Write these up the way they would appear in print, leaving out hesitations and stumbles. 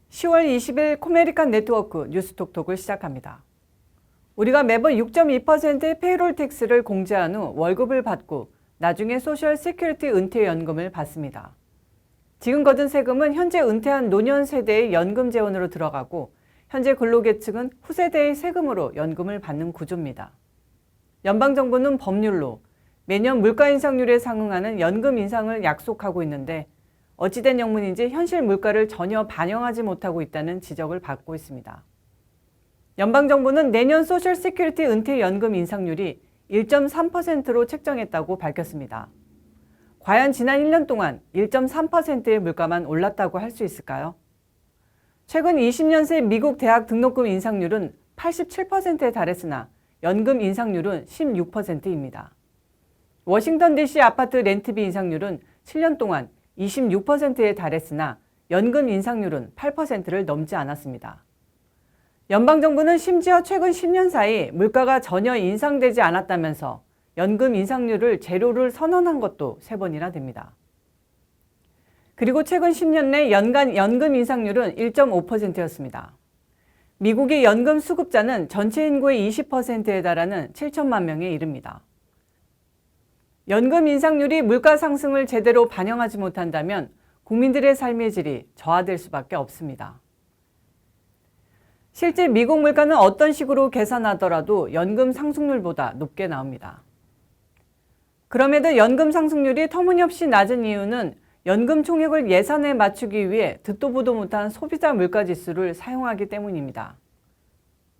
(10월 20일) 코메리칸 네트워크 뉴스톡톡을 시작합니다. 우리가 매번 6.2%의 페이롤 텍스를 공제한 후 월급을 받고 나중에 소셜 시큐리티 은퇴연금을 받습니다. 지금 거둔 세금은 현재 은퇴한 노년 세대의 연금 재원으로 들어가고 현재 근로계층은 후세대의 세금으로 연금을 받는 구조입니다. 연방정부는 법률로 매년 물가 인상률에 상응하는 연금 인상을 약속하고 있는데 어찌된 영문인지 현실 물가를 전혀 반영하지 못하고 있다는 지적을 받고 있습니다. 연방정부는 내년 소셜 시큐리티 은퇴연금 인상률이 1.3%로 책정했다고 밝혔습니다. 과연 지난 1년 동안 1.3%의 물가만 올랐다고 할 수 있을까요? 최근 20년새 미국 대학 등록금 인상률은 87%에 달했으나 연금 인상률은 16%입니다. 워싱턴 DC 아파트 렌트비 인상률은 7년 동안 26%에 달했으나 연금 인상률은 8%를 넘지 않았습니다. 연방정부는 심지어 최근 10년 사이 물가가 전혀 인상되지 않았다면서 연금 인상률을 제로를 선언한 것도 3번이나 됩니다. 그리고 최근 10년 내 연간 연금 인상률은 1.5%였습니다. 미국의 연금 수급자는 전체 인구의 20%에 달하는 7천만 명에 이릅니다. 연금 인상률이 물가 상승을 제대로 반영하지 못한다면 국민들의 삶의 질이 저하될 수밖에 없습니다. 실제 미국 물가는 어떤 식으로 계산하더라도 연금 상승률보다 높게 나옵니다. 그럼에도 연금 상승률이 터무니없이 낮은 이유는 연금 총액을 예산에 맞추기 위해 듣도 보도 못한 소비자 물가지수를 사용하기 때문입니다.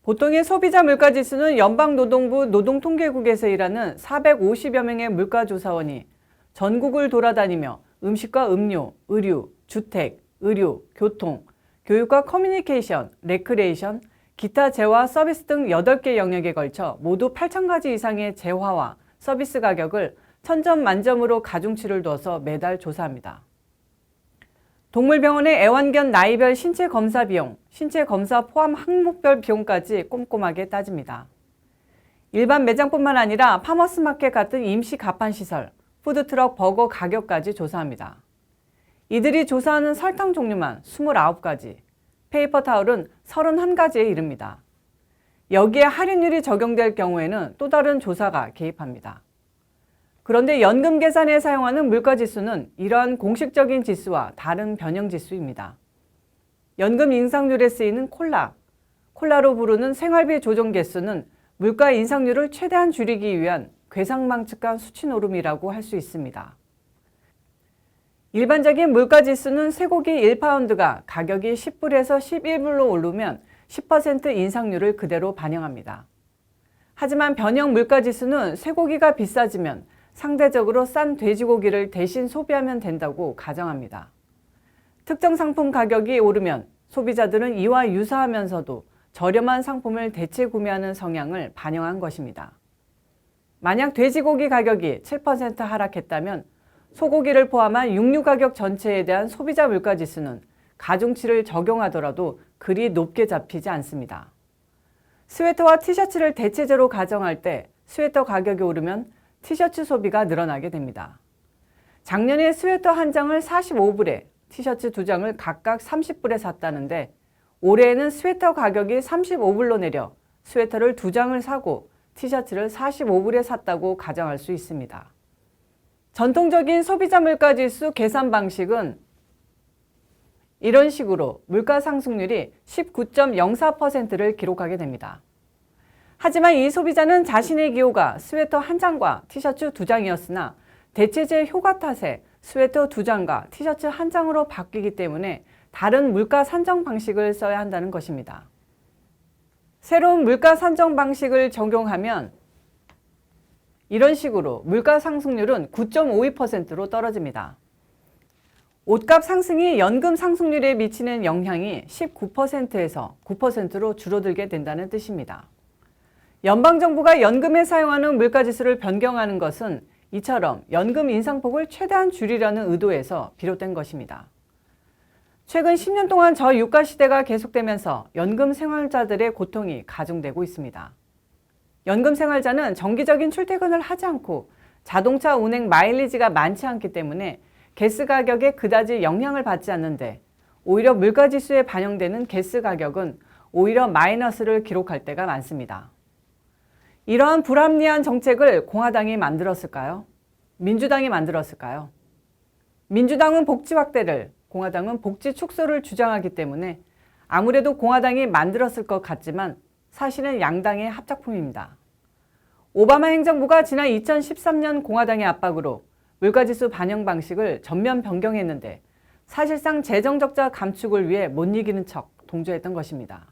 보통의 소비자 물가지수는 연방노동부 노동통계국에서 일하는 450여 명의 물가조사원이 전국을 돌아다니며 음식과 음료, 의류, 주택, 의료, 교통, 교육과 커뮤니케이션, 레크레이션, 기타 재화 서비스 등 8개 영역에 걸쳐 모두 8,000가지 이상의 재화와 서비스 가격을 1000점 만점으로 가중치를 둬서 매달 조사합니다. 동물병원의 애완견 나이별 신체 검사 비용, 신체 검사 포함 항목별 비용까지 꼼꼼하게 따집니다. 일반 매장뿐만 아니라 파머스 마켓 같은 임시 가판시설, 푸드트럭 버거 가격까지 조사합니다. 이들이 조사하는 설탕 종류만 29가지, 페이퍼 타올은 31가지에 이릅니다. 여기에 할인율이 적용될 경우에는 또 다른 조사가 개입합니다. 그런데 연금 계산에 사용하는 물가지수는 이러한 공식적인 지수와 다른 변형지수입니다. 연금 인상률에 쓰이는 콜라로 부르는 생활비 조정 개수는 물가 인상률을 최대한 줄이기 위한 괴상망측한 수치노름이라고 할 수 있습니다. 일반적인 물가지수는 쇠고기 1파운드가 가격이 10불에서 11불로 오르면 10% 인상률을 그대로 반영합니다. 하지만 변형 물가지수는 쇠고기가 비싸지면 상대적으로 싼 돼지고기를 대신 소비하면 된다고 가정합니다. 특정 상품 가격이 오르면 소비자들은 이와 유사하면서도 저렴한 상품을 대체 구매하는 성향을 반영한 것입니다. 만약 돼지고기 가격이 7% 하락했다면 소고기를 포함한 육류 가격 전체에 대한 소비자 물가지수는 가중치를 적용하더라도 그리 높게 잡히지 않습니다. 스웨터와 티셔츠를 대체제로 가정할 때 스웨터 가격이 오르면 티셔츠 소비가 늘어나게 됩니다. 작년에 스웨터 한 장을 45불에 티셔츠 2장을 각각 30불에 샀다는데 올해에는 스웨터 가격이 35불로 내려 스웨터를 2장을 사고 티셔츠를 45불에 샀다고 가정할 수 있습니다. 전통적인 소비자 물가지수 계산 방식은 이런 식으로 물가 상승률이 19.04%를 기록하게 됩니다. 하지만 이 소비자는 자신의 기호가 스웨터 한 장과 티셔츠 2장이었으나 대체제 효과 탓에 스웨터 2장과 티셔츠 한 장으로 바뀌기 때문에 다른 물가 산정 방식을 써야 한다는 것입니다. 새로운 물가 산정 방식을 적용하면 이런 식으로 물가 상승률은 9.52%로 떨어집니다. 옷값 상승이 연금 상승률에 미치는 영향이 19%에서 9%로 줄어들게 된다는 뜻입니다. 연방정부가 연금에 사용하는 물가지수를 변경하는 것은 이처럼 연금 인상폭을 최대한 줄이려는 의도에서 비롯된 것입니다. 최근 10년 동안 저유가 시대가 계속되면서 연금 생활자들의 고통이 가중되고 있습니다. 연금 생활자는 정기적인 출퇴근을 하지 않고 자동차 운행 마일리지가 많지 않기 때문에 가스 가격에 그다지 영향을 받지 않는데 오히려 물가지수에 반영되는 가스 가격은 오히려 마이너스를 기록할 때가 많습니다. 이러한 불합리한 정책을 공화당이 만들었을까요? 민주당이 만들었을까요? 민주당은 복지 확대를, 공화당은 복지 축소를 주장하기 때문에 아무래도 공화당이 만들었을 것 같지만 사실은 양당의 합작품입니다. 오바마 행정부가 지난 2013년 공화당의 압박으로 물가지수 반영 방식을 전면 변경했는데 사실상 재정 적자 감축을 위해 못 이기는 척 동조했던 것입니다.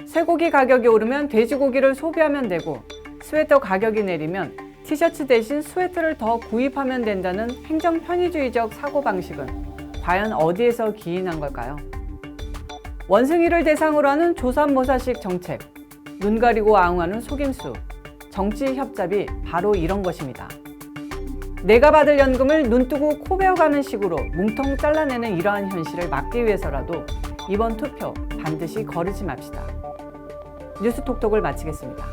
쇠고기 가격이 오르면 돼지고기를 소비하면 되고 스웨터 가격이 내리면 티셔츠 대신 스웨터를 더 구입하면 된다는 행정 편의주의적 사고방식은 과연 어디에서 기인한 걸까요? 원숭이를 대상으로 하는 조삼모사식 정책, 눈 가리고 아웅하는 속임수, 정치 협잡이 바로 이런 것입니다. 내가 받을 연금을 눈 뜨고 코 베어가는 식으로 뭉텅 잘라내는 이러한 현실을 막기 위해서라도 이번 투표 반드시 거르지 맙시다. 뉴스톡톡을 마치겠습니다.